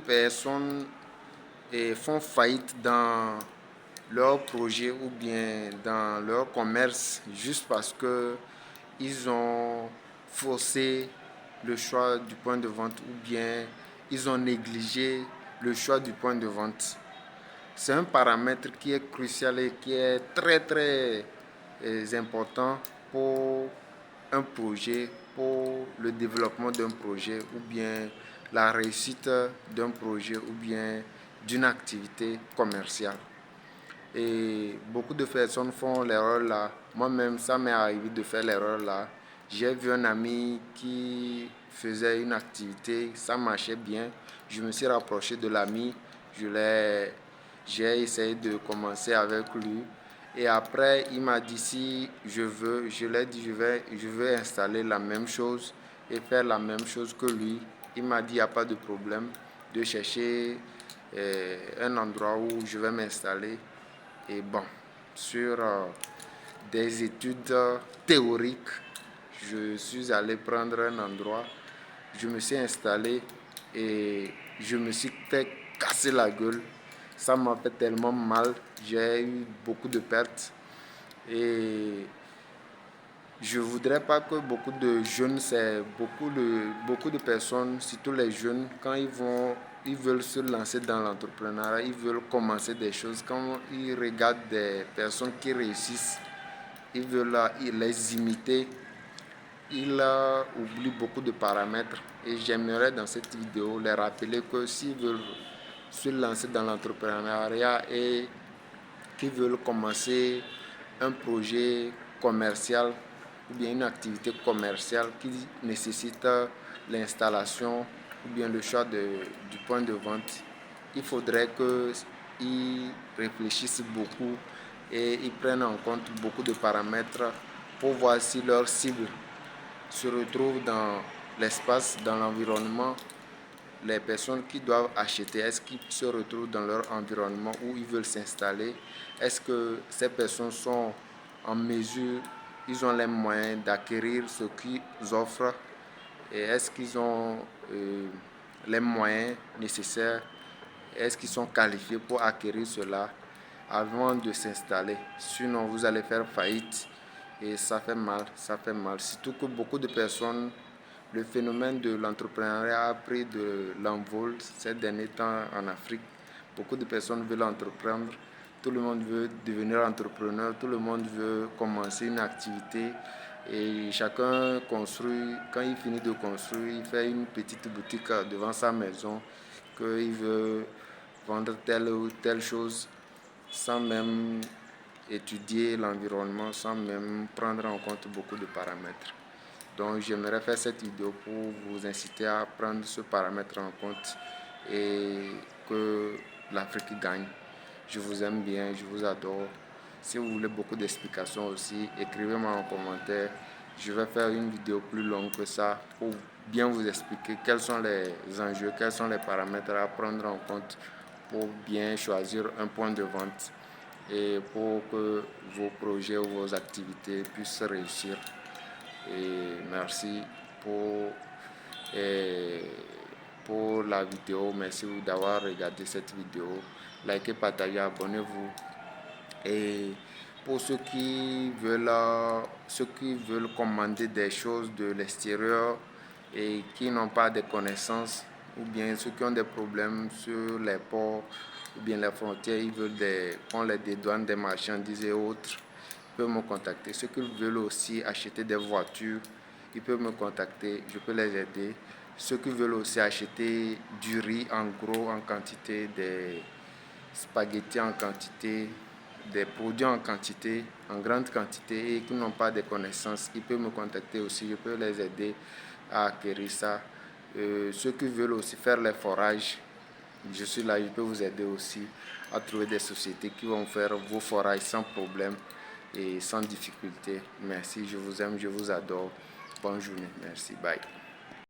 Personnes font faillite dans leur projet ou bien dans leur commerce juste parce que ils ont forcé le choix du point de vente ou bien ils ont négligé le choix du point de vente. C'est un paramètre qui est crucial et qui est très important pour un projet, pour le développement d'un projet ou bien la réussite d'un projet ou bien d'une activité commerciale. Et beaucoup de personnes font l'erreur là. Moi-même, ça m'est arrivé de faire l'erreur là. J'ai vu un ami qui faisait une activité, ça marchait bien. Je me suis rapproché de l'ami, j'ai essayé de commencer avec lui. Et après, il m'a dit si je l'ai dit je veux installer la même chose et faire la même chose que lui. Il m'a dit il n'y a pas de problème de chercher un endroit où je vais m'installer. Et bon, sur des études théoriques, je suis allé prendre un endroit, je me suis installé et je me suis fait casser la gueule. Ça m'a fait tellement mal, j'ai eu beaucoup de pertes et je voudrais pas que beaucoup de jeunes, beaucoup de personnes, surtout les jeunes, quand ils veulent se lancer dans l'entrepreneuriat, ils veulent commencer des choses. Quand ils regardent des personnes qui réussissent, ils veulent les imiter. Ils oublient beaucoup de paramètres. Et j'aimerais dans cette vidéo les rappeler que s'ils veulent se lancer dans l'entrepreneuriat et qu'ils veulent commencer un projet commercial ou bien une activité commerciale qui nécessite l'installation ou bien le choix du point de vente, il faudrait qu'ils réfléchissent beaucoup et ils prennent en compte beaucoup de paramètres pour voir si leur cible se retrouve dans l'espace, dans l'environnement. Les personnes qui doivent acheter, est-ce qu'ils se retrouvent dans leur environnement où ils veulent s'installer? Est-ce que ces personnes sont en mesure, ils ont les moyens d'acquérir ce qu'ils offrent? Et est-ce qu'ils ont les moyens nécessaires? Est-ce qu'ils sont qualifiés pour acquérir cela avant de s'installer? Sinon, vous allez faire faillite et ça fait mal, ça fait mal. Surtout que beaucoup de personnes, le phénomène de l'entrepreneuriat a pris de l'envol ces derniers temps en Afrique. Beaucoup de personnes veulent entreprendre, tout le monde veut devenir entrepreneur, tout le monde veut commencer une activité et chacun construit, quand il finit de construire, il fait une petite boutique devant sa maison qu'il veut vendre telle ou telle chose sans même étudier l'environnement, sans même prendre en compte beaucoup de paramètres. Donc j'aimerais faire cette vidéo pour vous inciter à prendre ce paramètre en compte et que l'Afrique gagne. Je vous aime bien, je vous adore. Si vous voulez beaucoup d'explications aussi, écrivez-moi en commentaire. Je vais faire une vidéo plus longue que ça pour bien vous expliquer quels sont les enjeux, quels sont les paramètres à prendre en compte pour bien choisir un point de vente et pour que vos projets ou vos activités puissent réussir. Et merci pour, et pour la vidéo. Merci d'avoir regardé cette vidéo. Likez, partagez, abonnez-vous. Et pour ceux qui veulent commander des choses de l'extérieur et qui n'ont pas de connaissances, ou bien ceux qui ont des problèmes sur les ports ou bien les frontières, ils veulent qu'on les dédouane des marchandises et autres, ils peuvent me contacter. Ceux qui veulent aussi acheter des voitures, ils peuvent me contacter, je peux les aider. Ceux qui veulent aussi acheter du riz en gros, en quantité, des spaghettis en quantité, des produits en quantité, en grande quantité et qui n'ont pas de connaissances, ils peuvent me contacter aussi, je peux les aider à acquérir ça. Ceux qui veulent aussi faire les forages, je suis là, je peux vous aider aussi à trouver des sociétés qui vont faire vos forages sans problème et sans difficulté. Merci, je vous aime, je vous adore. Bonne journée, merci, bye.